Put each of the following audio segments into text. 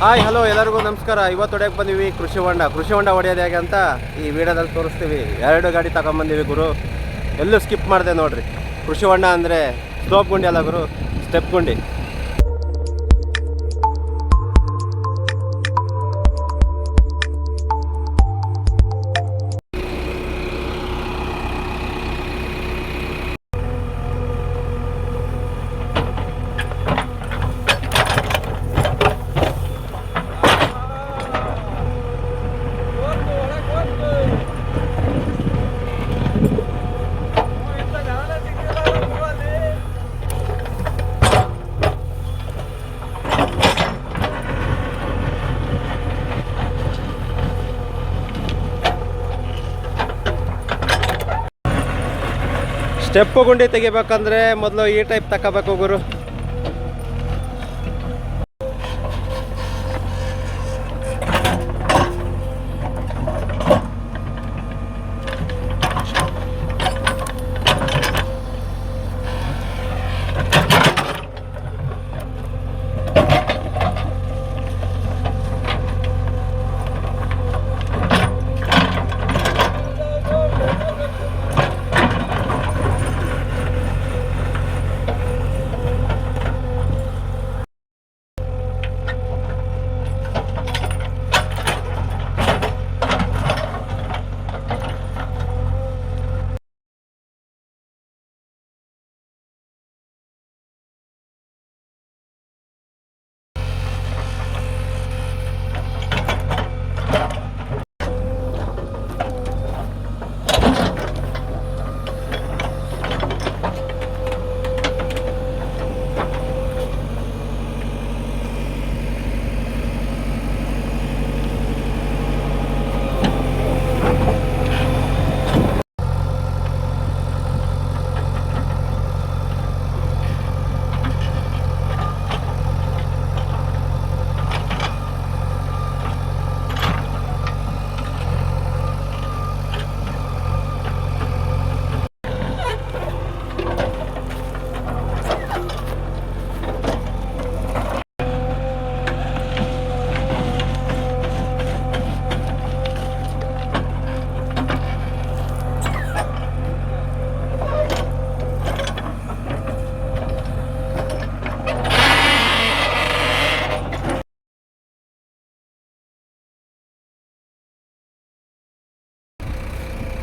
Hi hello ಎಲ್ಲರಿಗೂ ನಮಸ್ಕಾರ. ಇವತ್ತು ಹೊಡೆಯಕ್ಕೆ ಬಂದೀವಿ ಕೃಷಿ ಹೊಂಡ ಹೊಡೆಯೋದು ಹೇಗೆ ಅಂತ ಈ ವಿಡಿಯೋದಲ್ಲಿ ತೋರಿಸ್ತೀವಿ. 2 ಗಾಡಿ ತಗೊಂಬಂದೀವಿ ಗುರು. ಎಲ್ಲೂ ಸ್ಕಿಪ್ ಮಾಡಿದೆ ನೋಡ್ರಿ. ಕೃಷಿ ಹೊಂಡ ಅಂದರೆ ಸ್ಲೋಪ್ ಗುಂಡಿ ಅಲ್ಲ ಗುರು, ಸ್ಟೆಪ್ ಗುಂಡಿ. ಸ್ಟೆಪ್ ಗುಂಡಿ ತೆಗಿಬೇಕಂದ್ರೆ ಮೊದಲು ಈ ಟೈಪ್ ತಗೋಬೇಕು ಗುರು.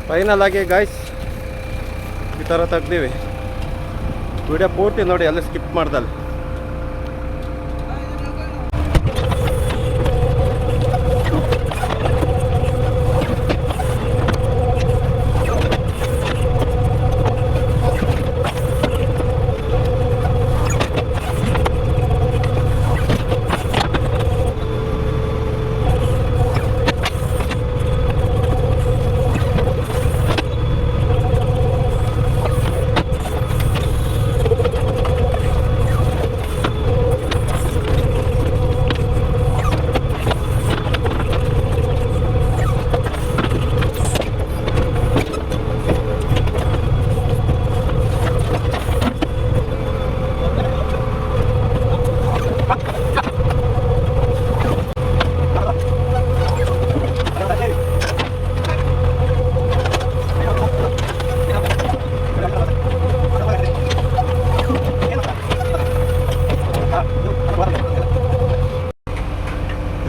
ಫೈನಲ್ ಆಗಿ ಗಾಯ್ಸ್ ಈ ಥರ ತೆಗ್ದೀವಿ. ವಿಡಿಯೋ ಪೂರ್ತಿ ನೋಡಿ, ಎಲ್ಲ ಸ್ಕಿಪ್ ಮಾಡ್ದಲ್ಲ.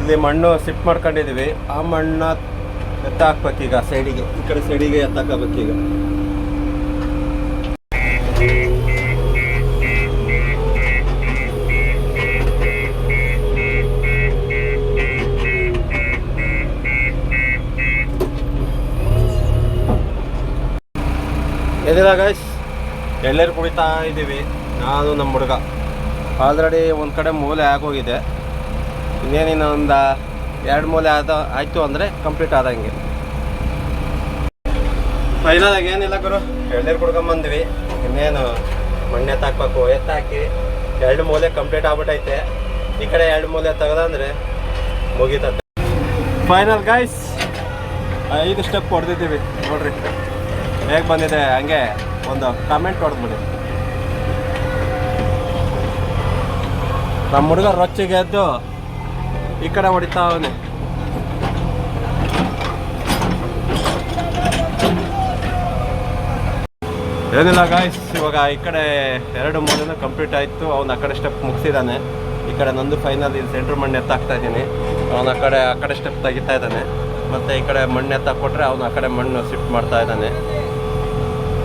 ಇಲ್ಲಿ ಮಣ್ಣು ಶಿಫ್ಟ್ ಮಾಡ್ಕೊಂಡಿದ್ದೀವಿ. ಆ ಮಣ್ಣ ಎತ್ತ ಹಾಕ್ಬೇಕೀಗ ಸೈಡಿಗೆ, ಈ ಕಡೆ ಸೈಡಿಗೆ ಎತ್ತ ಹಾಕಬೇಕೀಗ. ಎದಿಲ್ಲ ಗಾಯ್ಸ್, ಎಳ್ಳೀರು ಕುಡಿತಾ ಇದ್ದೀವಿ ನಾನು ನಮ್ಮ ಹುಡುಗ. ಆಲ್ರೆಡಿ ಒಂದು ಕಡೆ ಮೂಲೆ ಆಗೋಗಿದೆ. ಇನ್ನೇನಿನ್ನ ಒಂದು 2 ಮೂಲೆ ಆಯಿತು ಅಂದರೆ ಕಂಪ್ಲೀಟ್ ಆದಂಗೆ. ಫೈನಲ್ ಆಗಿ ಏನಿಲ್ಲ ಗುರು, ಎಳ್ಳೀರು ಕುಡ್ಕೊಂಬಂದ್ವಿ. ಇನ್ನೇನು ಮಣ್ಣೆ ಎತ್ತಾಕ್ಬೇಕು. ಎತ್ತಾಕಿ 2 ಮೂಲೆ ಕಂಪ್ಲೀಟ್ ಆಗ್ಬಿಟ್ಟೈತೆ. ಈ ಕಡೆ 2 ಮೂಲೆ ತೆಗೆದಂದರೆ ಮುಗೀತದೆ. ಫೈನಲ್ ಗಾಯ್ಸ್ 5 ಸ್ಟೆಪ್ ಹೊಡೆದಿದ್ದೀವಿ ನೋಡ್ರಿ. ಹೇಗೆ ಬಂದಿದೆ ಹಂಗೆ ಒಂದು ಕಮೆಂಟ್ ಹೊಡೆದ್ಬಿಡಿ. ನಮ್ಮ ಹುಡುಗ ರೊಚ್ಚಿಗೆ ಎದ್ದು ಈ ಕಡೆ ಹೊಡಿತಾವನೆ. ಏನಿಲ್ಲ ಗಾಯ್ಸ್, ಇವಾಗ ಈ ಕಡೆ 2 ಮೂಲೆನೂ ಕಂಪ್ಲೀಟ್ ಆಯಿತು. ಅವ್ನು ಆ ಕಡೆ ಸ್ಟೆಪ್ ಮುಗಿಸಿದ್ದಾನೆ. ಈ ಕಡೆ ನಂದು ಫೈನಲ್ ಇಲ್ಲಿ ಸೆಂಟ್ರ್ ಮಣ್ಣು ಎತ್ತಾಕ್ತಾ ಇದ್ದೀನಿ. ಅವನು ಆ ಕಡೆ ಸ್ಟೆಪ್ ತೆಗಿತಾ ಇದ್ದಾನೆ. ಮತ್ತು ಈ ಕಡೆ ಮಣ್ಣು ಎತ್ತಾಕ್ಕೊಟ್ರೆ ಅವನು ಆ ಕಡೆ ಮಣ್ಣು ಶಿಫ್ಟ್ ಮಾಡ್ತಾ ಇದ್ದಾನೆ.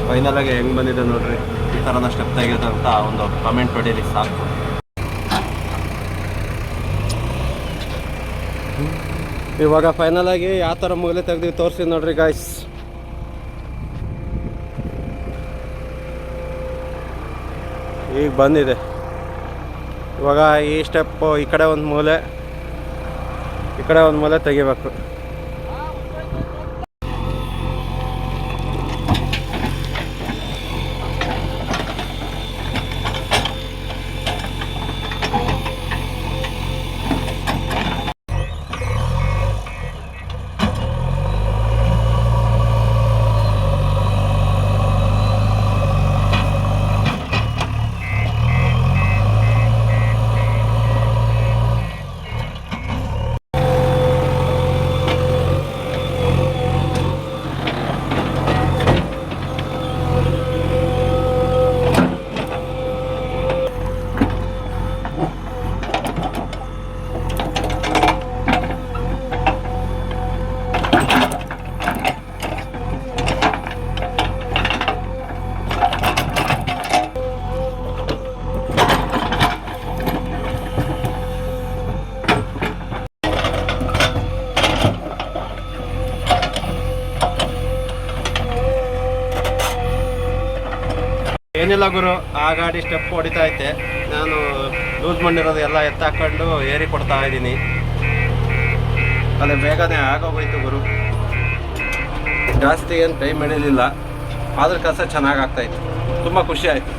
ಫೈನಲಾಗಿ ಹೆಂಗೆ ಬಂದಿದೆ ನೋಡ್ರಿ. ಈ ಥರನ ಸ್ಟೆಪ್ ತೆಗೆಯೋದು ಅಂತ ಒಂದು ಕಮೆಂಟ್ ಹೊಡೀರಿ ಸಾಕು. ಇವಾಗ ಫೈನಲಾಗಿ ಯಾವ ಥರ ಮೂಲೆ ತೆಗ್ದು ತೋರಿಸಿ ನೋಡ್ರಿ ಗಾಯ್ಸ್. ಈಗ ಬಂದಿದೆ. ಇವಾಗ ಈ ಸ್ಟೆಪ್ಪು ಈ ಕಡೆ ಒಂದು ಮೂಲೆ, ಈ ಕಡೆ ಒಂದು ಮೂಲೆ ತೆಗಿಬೇಕು. ಏನಿಲ್ಲ ಗುರು, ಆ ಗಾಡಿ ಸ್ಟೆಪ್ ಹೊಡಿತಾ ಐತೆ. ನಾನು ಲೂಸ್ ಮಾಡಿರೋದು ಎಲ್ಲ ಎತ್ತಾಕೊಂಡು ಏರಿ ಕೊಡ್ತಾ ಇದ್ದೀನಿ. ಅದೇ ಬೇಗನೆ ಆಗೋಗೋಯ್ತು ಗುರು. ಜಾಸ್ತಿ ಏನು ಟೈಮ್ ಹಿಡಿಲಿಲ್ಲ, ಆದ್ರೆ ಕೆಲಸ ಚೆನ್ನಾಗಿ ಆಗ್ತಾಯಿತ್ತು. ತುಂಬ ಖುಷಿ ಆಯಿತು.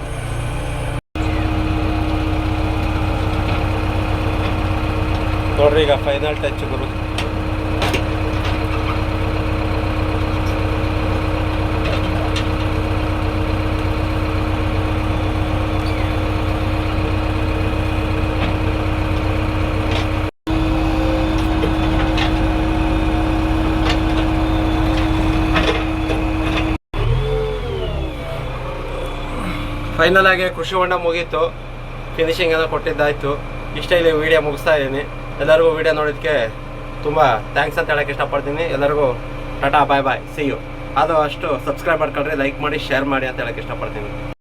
ನೋಡ್ರಿ ಈಗ ಫೈನಲ್ ಟಚ್ ಗುರು. ಫೈನಲ್ ಆಗಿ ಕೃಷಿ ಹೊಂಡ ಮುಗೀತು. ಫಿನಿಶಿಂಗ್ ಏನೋ ಕೊಟ್ಟಿದ್ದಾಯಿತು. ಇಷ್ಟೇ ಇಲ್ಲಿ ವೀಡಿಯೋ ಮುಗಿಸ್ತಾ ಇದ್ದೀನಿ. ಎಲ್ಲರಿಗೂ ವೀಡಿಯೋ ನೋಡೋದಕ್ಕೆ ತುಂಬ ಥ್ಯಾಂಕ್ಸ್ ಅಂತ ಹೇಳೋಕ್ಕೆ ಇಷ್ಟಪಡ್ತೀನಿ. ಎಲ್ಲರಿಗೂ ಟಾಟಾ ಬಾಯ್ ಬಾಯ್, ಸಿ ಯು. ಅದು ಅಷ್ಟು ಸಬ್ಸ್ಕ್ರೈಬ್ ಮಾಡ್ಕೊಳ್ರಿ, ಲೈಕ್ ಮಾಡಿ, ಶೇರ್ ಮಾಡಿ ಅಂತ ಹೇಳೋಕ್ಕೆ ಇಷ್ಟಪಡ್ತೀನಿ.